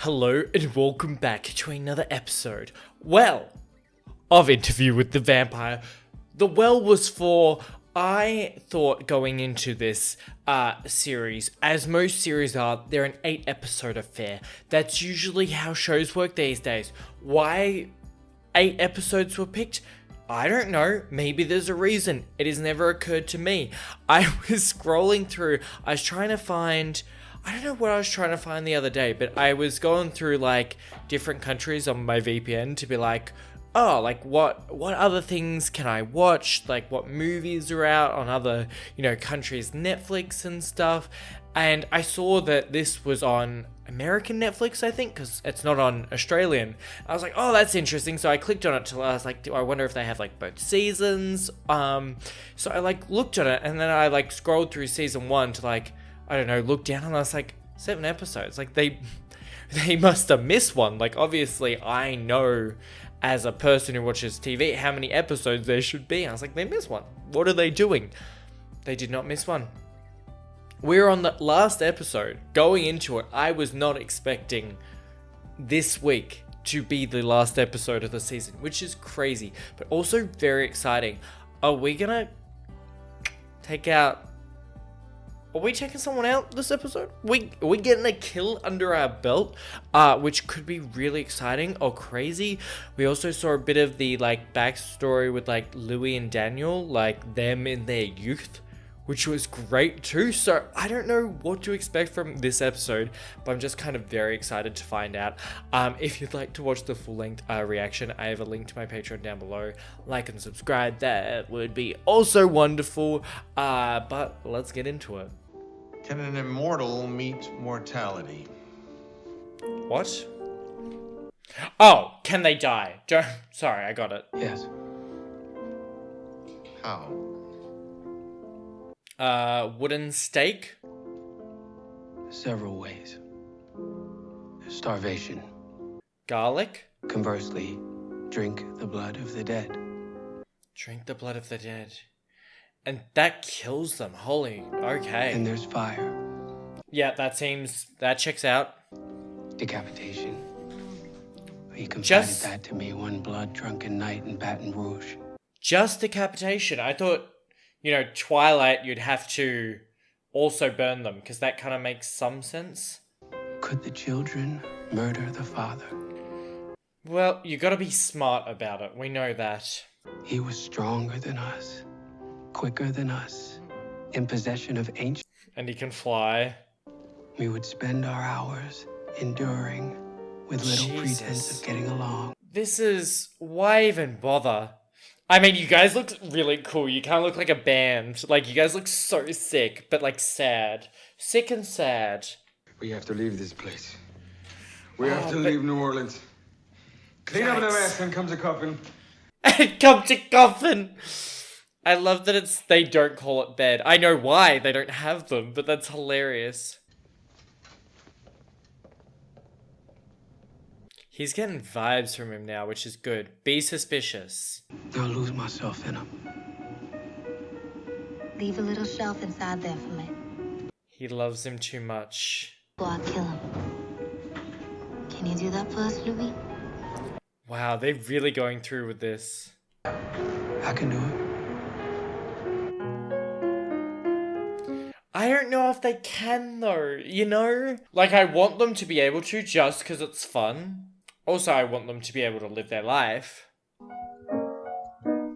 Hello and welcome back to another episode, of Interview with the Vampire. The was for, I thought going into this series, as most series are, they're an 8-episode affair. That's usually how shows work these days. Why 8 episodes were picked? I don't know. Maybe there's a reason. It has never occurred to me. I was scrolling through, I was trying to find... I don't know what I was trying to find the other day, but I was going through like different countries on my VPN to be like, oh, like what other things can I watch? Like what movies are out on other, countries' Netflix and stuff. And I saw that this was on American Netflix, I think, because it's not on Australian. I was like, oh, that's interesting. So I clicked on it till I was like, I wonder if they have like both seasons. So I like looked at it and then I like scrolled through season 1 to like, I don't know, look down and I was like, 7 episodes. Like they must have missed one. Like obviously I know as a person who watches TV how many episodes there should be. I was like, they missed one. What are they doing? They did not miss one. We're on the last episode. Going into it, I was not expecting this week to be the last episode of the season, which is crazy, but also very exciting. Are we gonna take out... Are we taking someone out this episode? Are we getting a kill under our belt? Which could be really exciting or crazy. We also saw a bit of the like backstory with like Louis and Daniel, like them in their youth, which was great too. So I don't know what to expect from this episode, but I'm just kind of very excited to find out. If you'd like to watch the full-length reaction, I have a link to my Patreon down below. Like and subscribe, that would be also wonderful. But let's get into it. Can an immortal meet mortality? What? Oh, can they die? Sorry, I got it. Yes. How? Wooden stake? Several ways. Starvation. Garlic? Conversely, drink the blood of the dead. Drink the blood of the dead. And that kills them. Holy, okay. And there's fire. Yeah, that checks out. Decapitation. He confided Just... that to me one blood-drunken night in Baton Rouge. Just decapitation. I thought, Twilight, you'd have to also burn them, because that kind of makes some sense. Could the children murder the father? Well, you gotta be smart about it. We know that. He was stronger than us. Quicker than us, in possession of ancient... And he can fly. We would spend our hours enduring with little pretense of getting along. This is... Why even bother? I mean, you guys look really cool. You kind of look like a band. Like, you guys look so sick, but like sad. Sick and sad. We have to leave this place. We have to leave New Orleans. Clean up the mess and come to coffin. Come to coffin! I love that they don't call it bed. I know why they don't have them, but that's hilarious. He's getting vibes from him now, which is good. Be suspicious. I'll lose myself in him. Leave a little shelf inside there for me. He loves him too much. Or I'll kill him. Can you do that for us, Louis? Wow, they're really going through with this. I can do it. I don't know if they can though, Like, I want them to be able to just because it's fun. Also, I want them to be able to live their life. I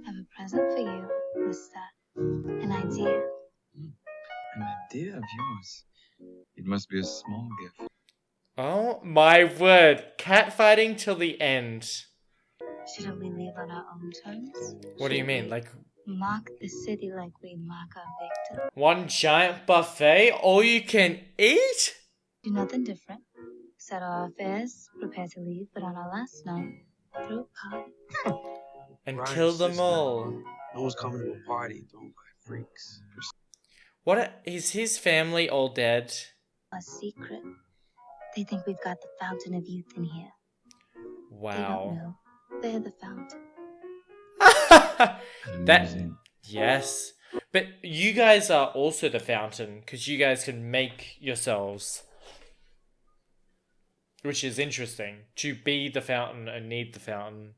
have a present for you, mister. An idea. An idea of yours. It must be a small gift. Oh my word. Catfighting till the end. Shouldn't we leave on our own terms? What do you mean? Like... Mark the city like we mark our victim. One giant buffet? All you can eat? Do nothing different. Settle our affairs, prepare to leave, but on our last night, throw a party. And Ryan's kill them sister. all. No one's coming to a party thrown by freaks. Is his family all dead? A secret. They think we've got the fountain of youth in here. They don't Wow. know. They're the fountain. Yes. But you guys are also the fountain, because you guys can make yourselves. which is interesting. To be the fountain and need the fountain.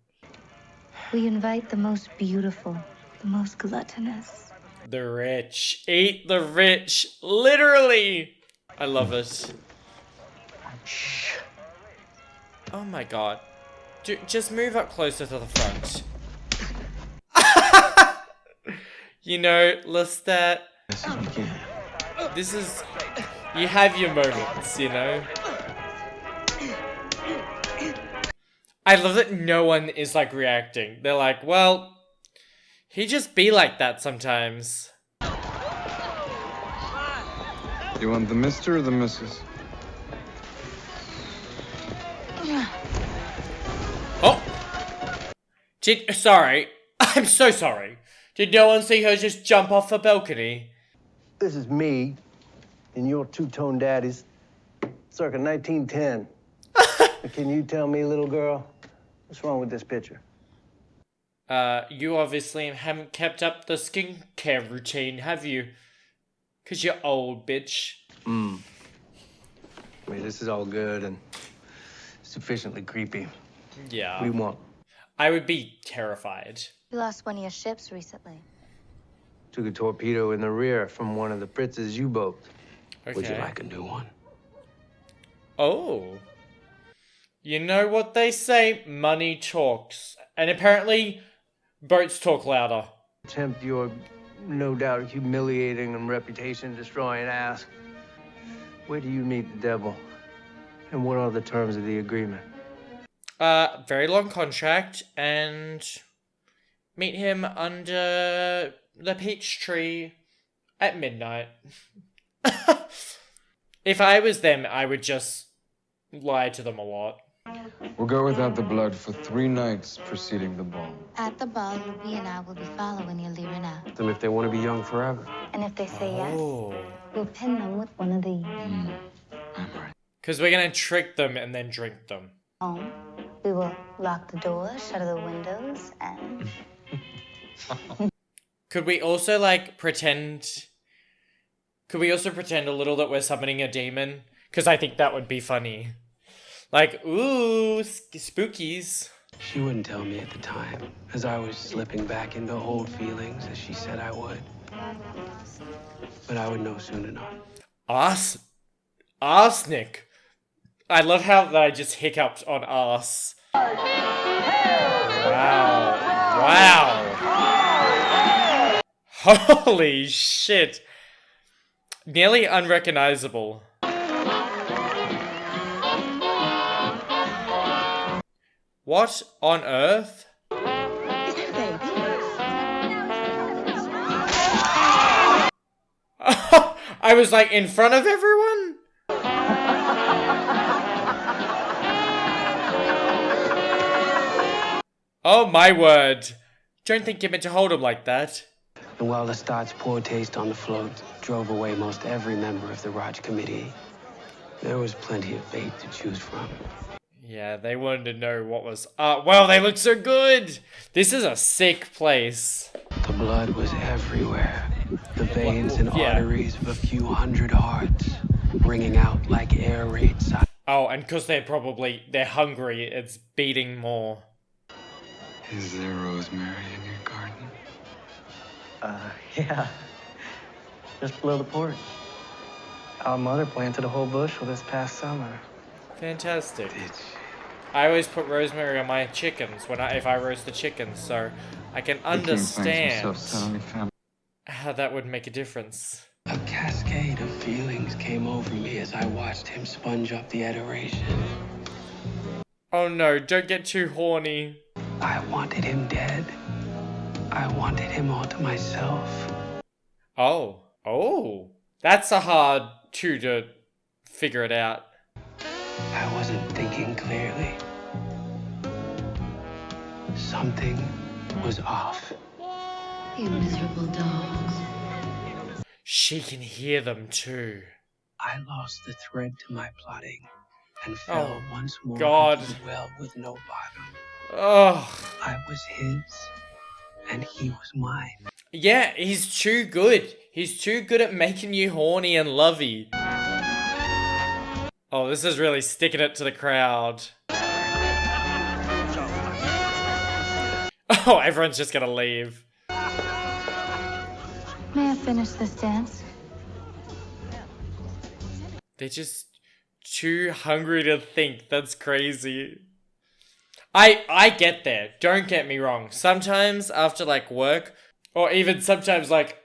We invite the most beautiful, the most gluttonous. The rich. Eat the rich. Literally. I love it. Oh my god. Just move up closer to the front. You know, Lestat. This is... You have your moments, you know? I love that no one is, like, reacting. They're like, well, he just be like that sometimes. You want the Mr. or the Mrs.? Oh! Sorry. I'm so sorry. Did no one see her just jump off a balcony? This is me and your two-tone daddies, circa 1910. Can you tell me, little girl, what's wrong with this picture? You obviously haven't kept up the skincare routine, have you? 'Cause you're old, bitch. I mean, this is all good and sufficiently creepy. Yeah. What do you want? I would be terrified. We lost one of your ships recently. Took a torpedo in the rear from one of the Fritz's U-boats. Okay. Would you like a new one? Oh. You know what they say, money talks. And apparently, boats talk louder. Tempt your, no doubt, humiliating and reputation-destroying ass. Where do you meet the devil? And what are the terms of the agreement? Very long contract, and meet him under the peach tree at midnight. If I was them, I would just lie to them a lot. We'll go without the blood for 3 nights preceding the ball. At the ball, Ruby and I will be following you leering out. Them if they want to be young forever. And if they say yes, Oh. we'll pin them with one of these. Because we're gonna trick them and then drink them. Home. We will lock the doors, shutter the windows, and... Could we also, like, pretend... Could we also pretend a little that we're summoning a demon? Because I think that would be funny. Like, ooh, spookies. She wouldn't tell me at the time, as I was slipping back into old feelings as she said I would. But I would know soon enough. Arsenic. I love how that I just hiccuped on arse. Wow. Holy shit. Nearly unrecognizable. What on earth? I was like in front of everyone? Oh my word. Don't think you're meant to hold him like that. And while Lestat's poor taste on the float drove away most every member of the Raj Committee, there was plenty of bait to choose from. Yeah, they wanted to know what was wow, they look so good! This is a sick place. The blood was everywhere. The veins and arteries of a few hundred hearts ringing out like air raid sirens. Oh, and because they're hungry, it's beating more. Is there rosemary in your garden? Yeah. Just below the porch. Our mother planted a whole bushel this past summer. Fantastic. I always put rosemary on my chickens if I roast the chickens, so I can understand how that would make a difference. A cascade of feelings came over me as I watched him sponge up the adoration. Oh no, don't get too horny. I wanted him dead. I wanted him all to myself. Oh. That's a hard two to figure it out. I wasn't thinking clearly. Something was off. You miserable dogs. She can hear them too. I lost the thread to my plotting and fell once more God. into the well with no bottom. Oh. I was his, and he was mine. Yeah, he's too good. He's too good at making you horny and lovey. Oh, this is really sticking it to the crowd. Oh, everyone's just gonna leave. May I finish this dance? They're just too hungry to think. That's crazy. I get there. Don't get me wrong. Sometimes after like work, or even sometimes like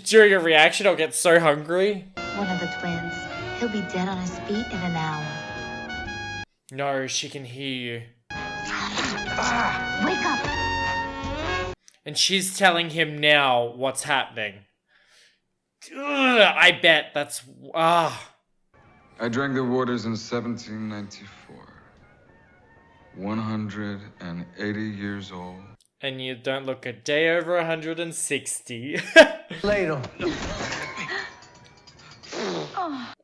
during a reaction, I'll get so hungry. One of the twins. He'll be dead on his feet in an hour. No, she can hear you. Wake up! And she's telling him now what's happening. Ugh, I bet that's... I drank the waters in 1794. 180 years old. And you don't look a day over 160. Ladle.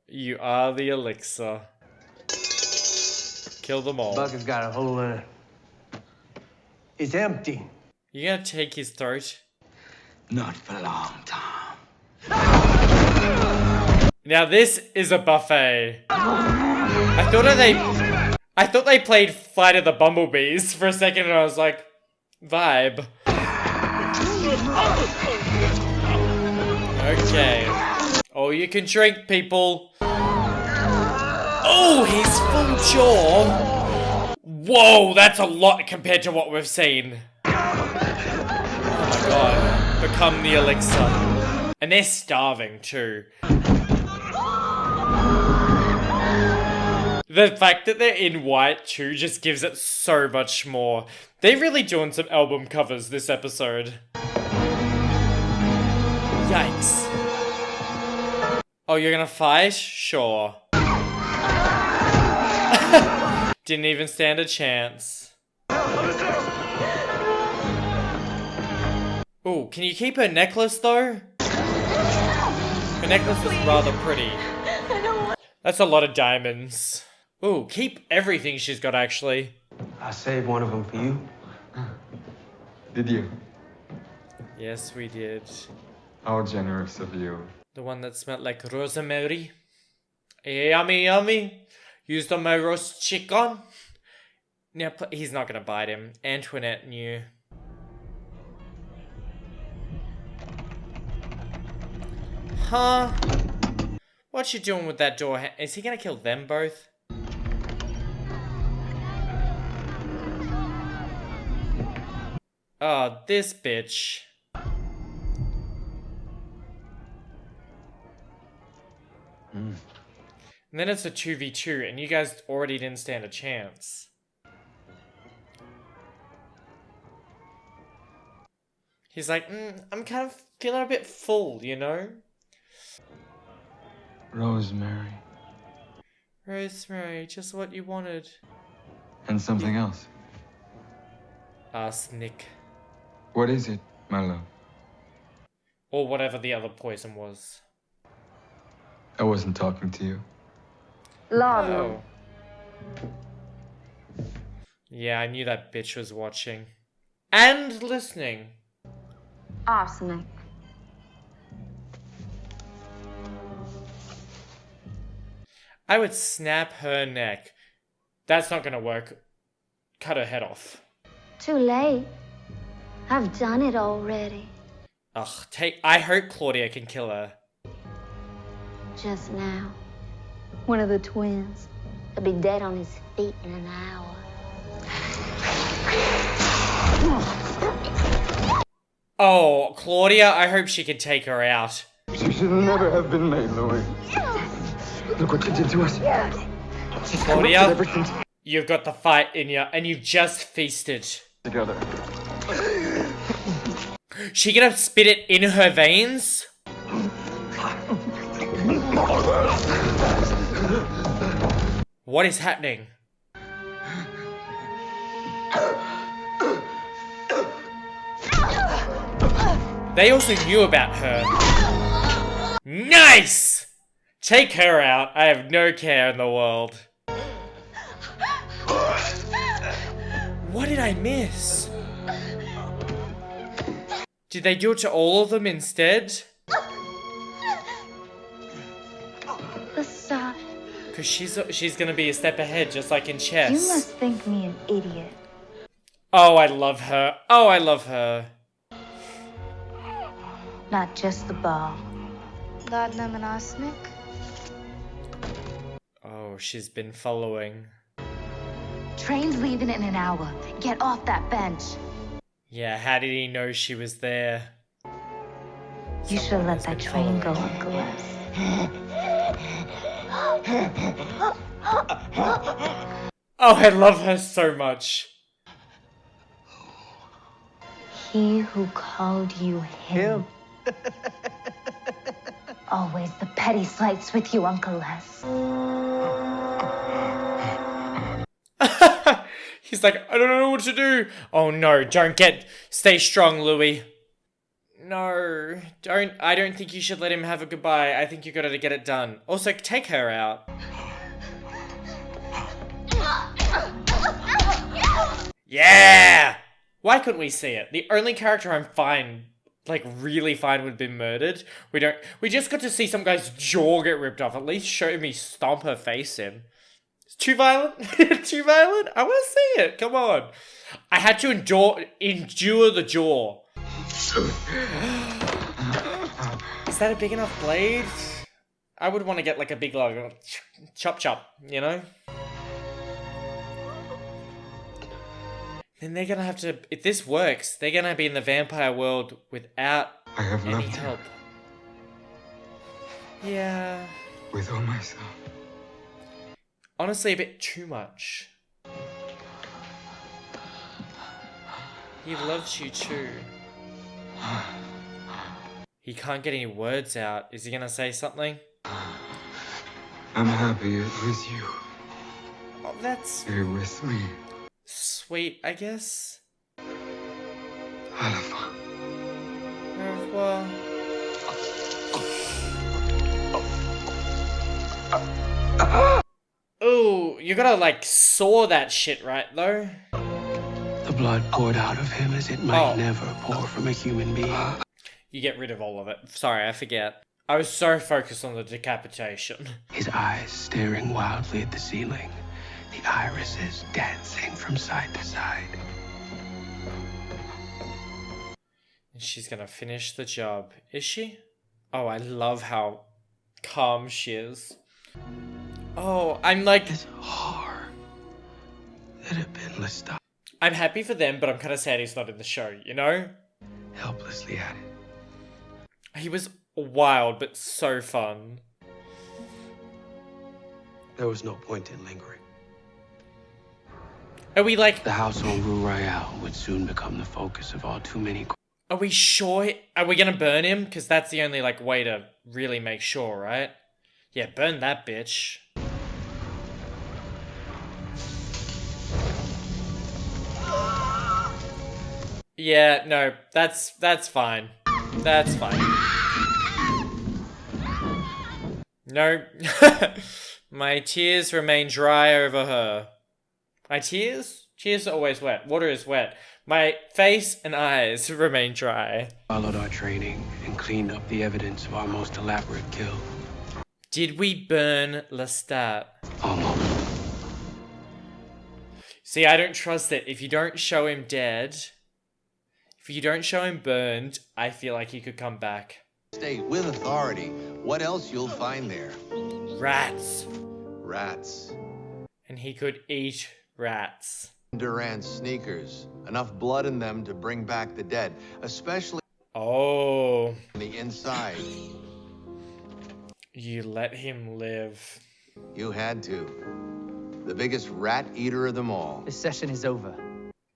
You are the elixir. Kill them all. Bucket's got a hole in it. It's empty. You gonna take his throat? Not for a long time. Now this is a buffet. I thought they played Flight of the Bumblebees for a second, and I was like, vibe. Okay. Oh, you can drink, people. Oh, he's full jaw. Whoa, that's a lot compared to what we've seen. Oh my god. Become the elixir. And they're starving too. The fact that they're in white too just gives it so much more. They're really doing some album covers this episode. Yikes. Oh, you're gonna fight? Sure. Didn't even stand a chance. Ooh, can you keep her necklace though? Her necklace is rather pretty. That's a lot of diamonds. Ooh, keep everything she's got actually. I saved one of them for you. Did you? Yes, we did. How generous of you. The one that smelled like rosemary. Yummy, yummy. Used on my roast chicken. Now, he's not gonna bite him. Antoinette knew. Huh? What's she doing with that door? Is he gonna kill them both? Oh, this bitch. And then it's a 2v2, and you guys already didn't stand a chance. He's like, I'm kind of feeling a bit full, you know? Rosemary. Rosemary, just what you wanted. And something else. Arsenic. What is it, my love? Or whatever the other poison was. I wasn't talking to you. Oh. Yeah, I knew that bitch was watching. And listening. Arsenic. I would snap her neck. That's not gonna work. Cut her head off. Too late. I've done it already. Ugh, I hope Claudia can kill her. Just now. One of the twins. He'll be dead on his feet in an hour. Oh, Claudia, I hope she can take her out. She should never have been made, Louis. Look what you did to us. Claudia, you've got the fight in you, and you've just feasted. Together. She gonna spit it in her veins? What is happening? They also knew about her. Nice! Take her out. I have no care in the world. What did I miss? Did they do it to all of them instead? The sun. Because she's gonna be a step ahead, just like in chess. You must think me an idiot. Oh, I love her. Oh, I love her. Not just the ball. Ladna Manasnik? Oh, she's been following. Train's leaving in an hour. Get off that bench. Yeah, how did he know she was there? You should have let that train go, Uncle Les. Oh, I love her so much. He who called you him. Always the petty slights with you, Uncle Les. He's like, I don't know what to do. Oh no, stay strong, Louis. No, I don't think you should let him have a goodbye. I think you gotta get it done. Also, take her out. Yeah! Why couldn't we see it? The only character I'm fine, like really fine with being murdered. We just got to see some guy's jaw get ripped off. At least show me stomp her face in. It's too violent? Too violent? I want to see it. Come on. I had to endure the jaw. Is that a big enough blade? I would want to get like a big like chop chop, you know? Then they're gonna have to, if this works, they're gonna be in the vampire world without I have any loved help. Yeah. with all myself. Honestly, a bit too much. He loves you too. He can't get any words out. Is he gonna say something? I'm happy it was you. Oh, that's You're with me. sweet, I guess. Alpha. Well. Ooh, you gotta like saw that shit, right, though? The blood poured out of him as it might never pour from a human being. You get rid of all of it. Sorry, I forget. I was so focused on the decapitation. His eyes staring wildly at the ceiling, the irises dancing from side to side. And she's gonna finish the job. Is she? Oh, I love how calm she is. Oh, I'm like... This horror that had been Lestat I'm happy for them, but I'm kind of sad he's not in the show, you know? helplessly at it. He was wild, but so fun. There was no point in lingering. Are we like... The house on Rue Royale would soon become the focus of all too many... Are we sure? Are we gonna burn him? Because that's the only like way to really make sure, right? Yeah, burn that bitch. Yeah, no, that's fine. That's fine. No. My tears remain dry over her. My tears? Tears are always wet. Water is wet. My face and eyes remain dry. Followed our training and cleaned up the evidence of our most elaborate kill. Did we burn Lestat? Almost. See, I don't trust it. If you don't show him dead, if you don't show him burned, I feel like he could come back. State with authority. What else you'll find there? Rats. Rats. And he could eat rats. Durant's sneakers. Enough blood in them to bring back the dead, especially Oh. on the inside. You let him live. You had to. The biggest rat eater of them all. This session is over.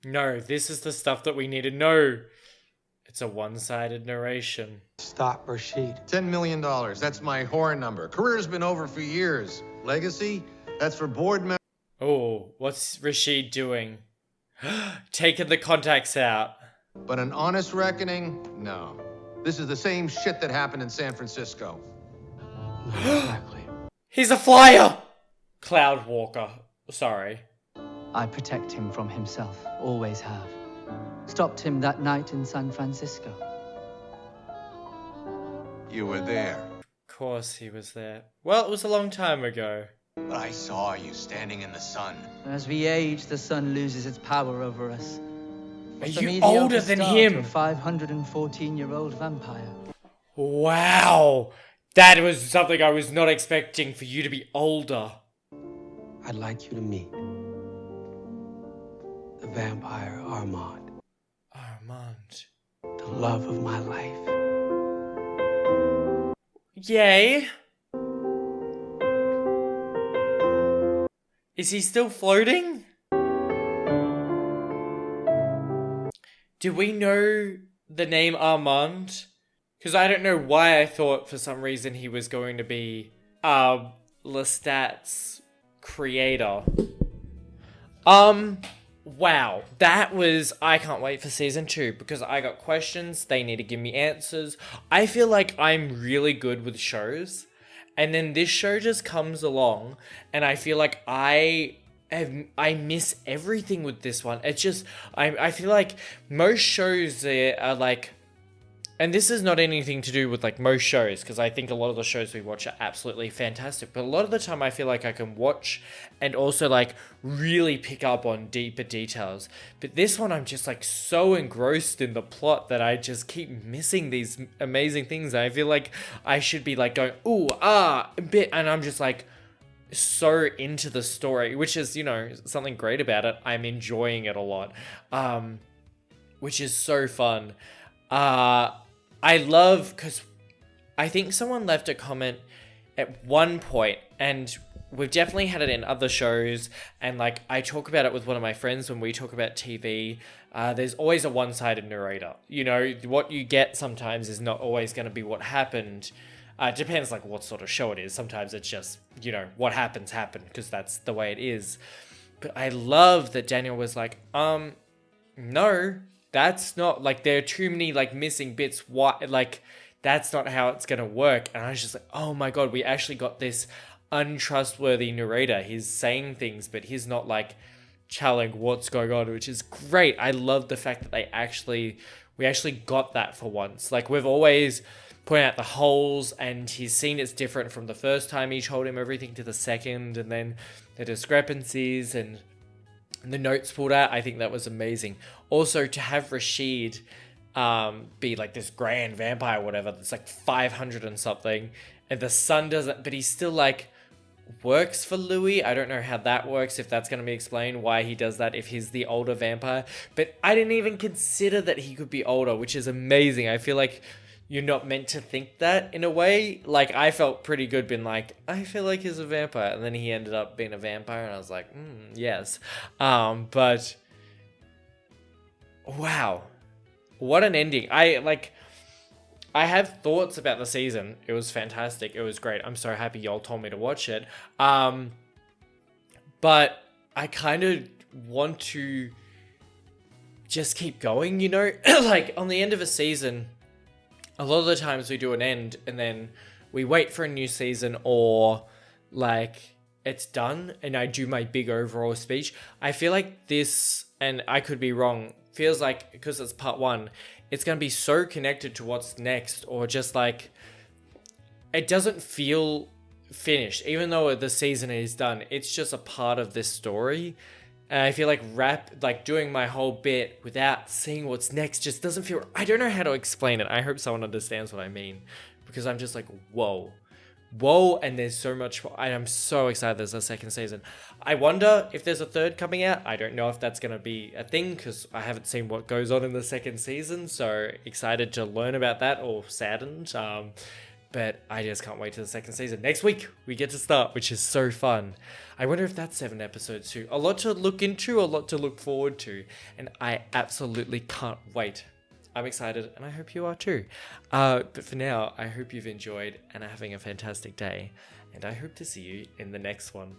No, this is the stuff that we need to know. It's a one-sided narration. Stop, Rashid. $10 million. That's my horror number. Career's been over for years. Legacy? That's for board members. Oh, what's Rashid doing? Taking the contacts out. But an honest reckoning? No. This is the same shit that happened in San Francisco. Exactly. He's a flyer! Cloud Walker. Sorry. I protect him from himself, always have. Stopped him that night in San Francisco. You were there. Of course he was there. Well, it was a long time ago. But I saw you standing in the sun. As we age, the sun loses its power over us. Are For you me, the older oldest than star him? to a 514-year-old vampire. Wow. That was something I was not expecting, for you to be older. I'd like you to meet the vampire Armand, Armand. the love of my life. Yay. Is he still floating? Do we know the name Armand? Because I don't know why I thought for some reason he was going to be Lestat's creator. Wow, that was... I can't wait for season 2 because I got questions. They need to give me answers. I feel like I'm really good with shows. And then this show just comes along and I feel like I miss everything with this one. It's just... I feel like most shows are like... And this is not anything to do with like most shows, because I think a lot of the shows we watch are absolutely fantastic. But a lot of the time I feel like I can watch and also like really pick up on deeper details. But this one I'm just like so engrossed in the plot that I just keep missing these amazing things. I feel like I should be like going, ooh, a bit. And I'm just like so into the story, which is, you know, something great about it. I'm enjoying it a lot, which is so fun. I love, because I think someone left a comment at one point, and we've definitely had it in other shows, and like I talk about it with one of my friends when we talk about TV. There's always a one-sided narrator. You know, what you get sometimes is not always going to be what happened. It depends like what sort of show it is. Sometimes it's just, you know, what happens, because that's the way it is. But I love that Daniel was like, no, that's not, like, there are too many, like, missing bits. What, like, that's not how it's gonna work. And I was just like, oh my god, we actually got this untrustworthy narrator. He's saying things, but he's not, like, telling what's going on, which is great. I love the fact that we actually got that for once. Like, we've always pointed out the holes, and he's seen it's different from the first time he told him everything to the second, and then the discrepancies and the notes pulled out. I think that was amazing. Also, to have Rashid be like this grand vampire, whatever, that's like 500 and something, and the son doesn't, but he's still like works for Louis. I don't know how that works, if that's going to be explained, why he does that if he's the older vampire. But I didn't even consider that he could be older, which is amazing. I feel like you're not meant to think that in a way. Like, I felt pretty good being like, I feel like he's a vampire. And then he ended up being a vampire, and I was like, yes. But, wow. What an ending. I have thoughts about the season. It was fantastic. It was great. I'm so happy y'all told me to watch it. But I kind of want to just keep going, you know? Like, on the end of a season, a lot of the times we do an end and then we wait for a new season, or like it's done and I do my big overall speech. I feel like this, and I could be wrong, feels like because it's part 1, it's going to be so connected to what's next, or just like it doesn't feel finished. Even though the season is done, it's just a part of this story. And I feel like doing my whole bit without seeing what's next just doesn't feel... I don't know how to explain it. I hope someone understands what I mean. Because I'm just like, whoa. Whoa, and there's so much... I'm so excited there's a second season. I wonder if there's a third coming out. I don't know if that's going to be a thing, because I haven't seen what goes on in the second season. So excited to learn about that, or saddened. But I just can't wait to the second season. Next week, we get to start, which is so fun. I wonder if that's 7 episodes too. A lot to look into, a lot to look forward to. And I absolutely can't wait. I'm excited, and I hope you are too. But for now, I hope you've enjoyed and are having a fantastic day. And I hope to see you in the next one.